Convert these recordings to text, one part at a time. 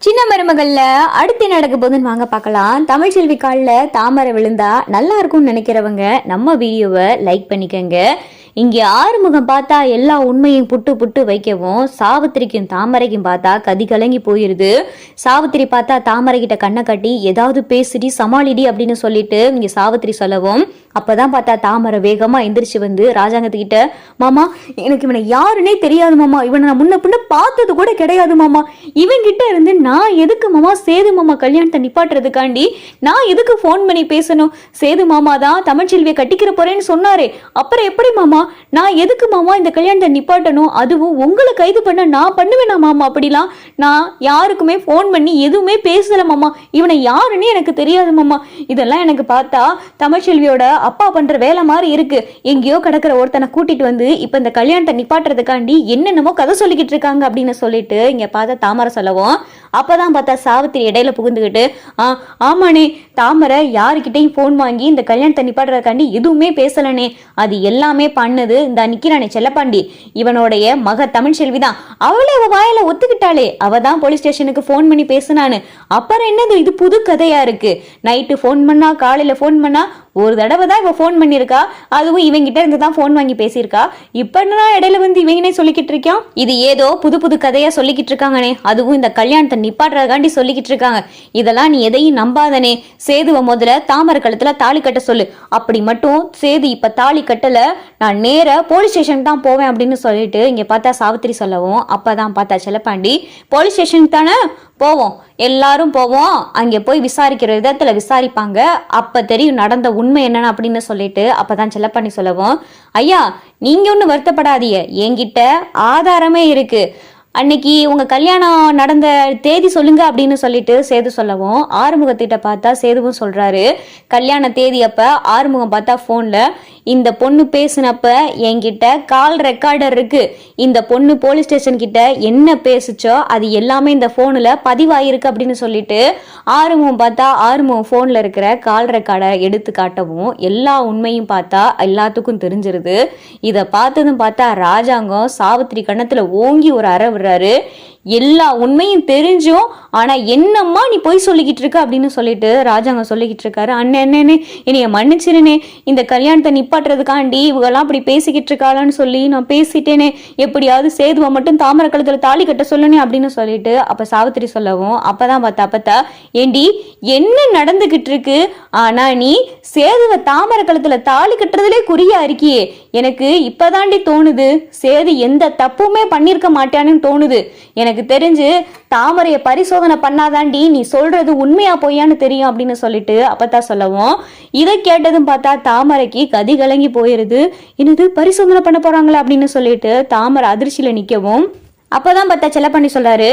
சின்ன மருமகள்ல அடுத்து நடக்க போதுன்னு வாங்க பார்க்கலாம். தமிழ் செல்வி காலில் தாமரை விழுந்தா நல்லா இருக்கும்னு நினைக்கிறவங்க நம்ம வீடியோவை லைக் பண்ணிக்கங்க. இங்கே ஆறுமுகம் பார்த்தா எல்லா உண்மையும் புட்டு புட்டு வைக்கவும், சாவித்திரிக்கும் தாமரைக்கும் பார்த்தா கதி கலங்கி போயிருது. சாவித்திரி பார்த்தா தாமரை கிட்ட கண்ணை கட்டி ஏதாவது பேசிடி சமாளிடி அப்படின்னு சொல்லிட்டு இங்கே சாவித்திரி சொல்லவும், அப்பதான் பார்த்தா தாமரை வேகமா எந்திரிச்சு வந்து ராஜாங்கத்துக்கிட்ட, மாமா எனக்கு இவனை யாருன்னே தெரியாது மாமா, இவனை நான் முன்ன பின்ன பார்த்தது கூட கிடையாது மாமா, இவன்கிட்ட இருந்து நான் எதுக்கு மாமா சேது மாமா கல்யாணத்தை நிப்பாட்டுறதுக்காண்டி நான் எதுக்கு ஃபோன் பண்ணி பேசணும்? சேது மாமா தான் தமிழ்ச்செல்வியை கட்டிக்கிற போறேன்னு சொன்னாரே, அப்புறம் எப்படி மாமா நான் எதுக்கு மாமா இந்த கல்யாணத்தை நிப்பாட்டணும்? அதுவும் உங்களை கைது பண்ண நான் பண்ணுவேனா மாமா? அப்படிலாம் நான் யாருக்குமே ஃபோன் பண்ணி எதுவுமே பேசல மாமா, இவனை யாருன்னு எனக்கு தெரியாது மாமா, இதெல்லாம் எனக்கு பார்த்தா தமிழ்ச்செல்வியோட அப்பா பண்ற வேலை மாதிரி இருக்கு. எங்கேயோ கிடக்கிற ஒருத்தனை கூட்டிட்டு வந்து இப்ப இந்த கல்யாணத்தை நிப்பாட்டுறதுக்காண்டி என்னென்னமோ கதை சொல்லிக்கிட்டு இருக்காங்க அப்படின்னு சொல்லிட்டு இங்க பார்த்தா தாமரை சொல்லவும், அப்பதான் பார்த்தா சாவித்திரி இடையில புகுந்துக்கிட்டு, ஆமாண்ணே தாமரை யாருக்கிட்டையும் போன் வாங்கி இந்த கல்யாணத்தை நிப்பாட்டுறதுக்காண்டி எதுவுமே பேசலனே, அது எல்லாமே பண்ணது இந்த நிக்கிறானே செல்லப்பாண்டி, இவனுடைய மக தமிழ்ச்செல்வி தான். அவளே அவ வாயில ஒத்துக்கிட்டாளே, அவ தான் போலீஸ் ஸ்டேஷனுக்கு போன் பண்ணி பேசினான்னு. அப்புறம் என்னது இது புது கதையா இருக்கு? நைட்டு போன் பண்ணா காலையில போன் பண்ணா ஒரு தடவை தான் இவ ஃபோன் பண்ணியிருக்கா, அதுவும் இவங்கிட்ட இருந்து தான் ஃபோன் வாங்கி பேசியிருக்கா. இப்போ என்ன இடையில வந்து இவங்கனே சொல்லிக்கிட்டு இருக்கான்? இது ஏதோ புது புது கதையா சொல்லிக்கிட்டு இருக்காங்கனே, அதுவும் இந்த கல்யாணத்தை நிப்பாட்டுறதுக்காண்டி சொல்லிக்கிட்டு இருக்காங்க. இதெல்லாம் நீ எதையும் நம்பாதனே. சேதுவை முதல்ல தாமரை கழுத்துல தாலி கட்ட சொல்லு, அப்படி மட்டும் சேது இப்ப தாலி கட்டல நான் நேர போலீஸ் ஸ்டேஷனுக்கு தான் போவேன் அப்படின்னு சொல்லிட்டு இங்க பார்த்தா சாவித்திரி சொல்லவும், அப்பதான் பார்த்தா செல்லப்பாண்டி, போலீஸ் ஸ்டேஷனுக்கு தானே போவோம், எல்லாரும் போவோம், அங்கே போய் விசாரிக்கிற விதத்துல விசாரிப்பாங்க, அப்ப தெரியும் நடந்த உண்மை என்னன்னு அப்படின்னு சொல்லிட்டு அப்பதான் செல்லப்பாண்டி சொல்லவும், ஐயா நீங்க ஒன்றும் வருத்தப்படாதீங்க, என்கிட்ட ஆதாரமே இருக்கு, அன்னைக்கு உங்க கல்யாணம் நடந்த தேதி சொல்லுங்க அப்படின்னு சொல்லிட்டு சேது சொல்லவும், ஆறுமுகத்திட்ட பார்த்தா சேதுவும் சொல்றாரு கல்யாண தேதி. அப்ப ஆறுமுகம் பார்த்தா போன்ல இந்த பொண்ணு பேசினப்ப என்கிட்ட கால் ரெக்கார்டர் இருக்கு, இந்த பொண்ணு போலீஸ் ஸ்டேஷன் கிட்ட என்ன பேசுச்சோ அது எல்லாமே இந்த போன்ல பதிவாயிருக்கு அப்படின்னு சொல்லிட்டு ஆறுமுகம் பார்த்தா ஆறுமுகம் போன்ல இருக்கிற கால் ரெக்கார்டரை எடுத்து காட்டவும் எல்லா உண்மையும் பார்த்தா எல்லாத்துக்கும் தெரிஞ்சிருது. இதை பார்த்ததும் பார்த்தா ராஜாங்கம் சாவித்திரி கண்ணத்துல ஓங்கி ஒரு அறை விடுறாரு. எல்லா உண்மையும் தெரிஞ்சும் ஆனா என்னம்மா நீ போய் சொல்லிக்கிட்டு இருக்க அப்படின்னு சொல்லிட்டு ராஜாங்க சொல்லிக்கிட்டு இருக்காரு. அண்ணே என்னைய மன்னிச்சிருனே, இந்த கல்யாணத்தை நிப்பாட்டுறதுக்காண்டி இவங்கெல்லாம் அப்படி பேசிக்கிட்டு இருக்காளான்னு சொல்லி நான் பேசிட்டேனே, எப்படியாவது சேதுவை மட்டும் தாமரை கழுத்துல தாலி கட்ட சொல்லணே அப்படின்னு சொல்லிட்டு அப்ப சாவித்திரி சொல்லவும், அப்பதான் பார்த்தா ஏண்டி என்ன நடந்துகிட்டு இருக்கு? ஆனா நீ சேதுவை தாமரை கழுத்துல தாலி கட்டுறதுலே குறியா இருக்கியே, எனக்கு இப்பதாண்டி தோணுது சேது எந்த தப்புமே பண்ணிருக்க மாட்டான்னு தோணுது. எனக்கு தெரிஞ்சு தாமரைய பரிசோதனை பண்ணாதாண்டி நீ சொல்றது உண்மையா பொய்யான்னு தெரியும் அப்படின்னு சொல்லிட்டு அப்பதான் சொல்லவும், இதை கேட்டதும் பார்த்தா தாமரைக்கு கதி கலங்கி போயிருது. என்னது பரிசோதனை பண்ண போறாங்களா அப்படின்னு சொல்லிட்டு தாமரை அதிர்ச்சியில நிக்கவும், அப்பதான் பார்த்தா செல்லப்பாண்டி சொல்றாரு,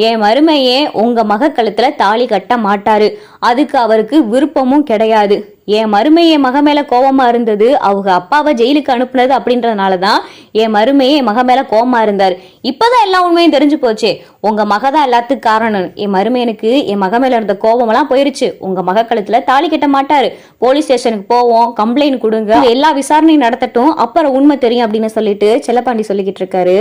என் மருமையே உங்க மக கழுத்துல தாலி கட்ட மாட்டாரு, அதுக்கு அவருக்கு விருப்பமும் கிடையாது. என் மருமையை மக மேல கோபமா இருந்தது அவங்க அப்பாவை ஜெயிலுக்கு அனுப்புனது அப்படின்றதுனாலதான் என் மருமையை மக மேல கோபமா இருந்தாரு. இப்பதான் எல்லா உண்மையும் தெரிஞ்சு போச்சே, உங்க மகதான் எல்லாத்துக்கும் காரணம். என் மருமையனுக்கு என் மக மேல இருந்த கோபம் எல்லாம் போயிருச்சு, உங்க மக கழுத்துல தாலி கட்ட மாட்டாரு, போலீஸ் ஸ்டேஷனுக்கு போவோம், கம்ப்ளைண்ட் கொடுங்க, எல்லா விசாரணையும் நடத்தட்டும், அப்புறம் உண்மை தெரியும் அப்படின்னு சொல்லிட்டு செல்லப்பாண்டி சொல்லிக்கிட்டு இருக்காரு.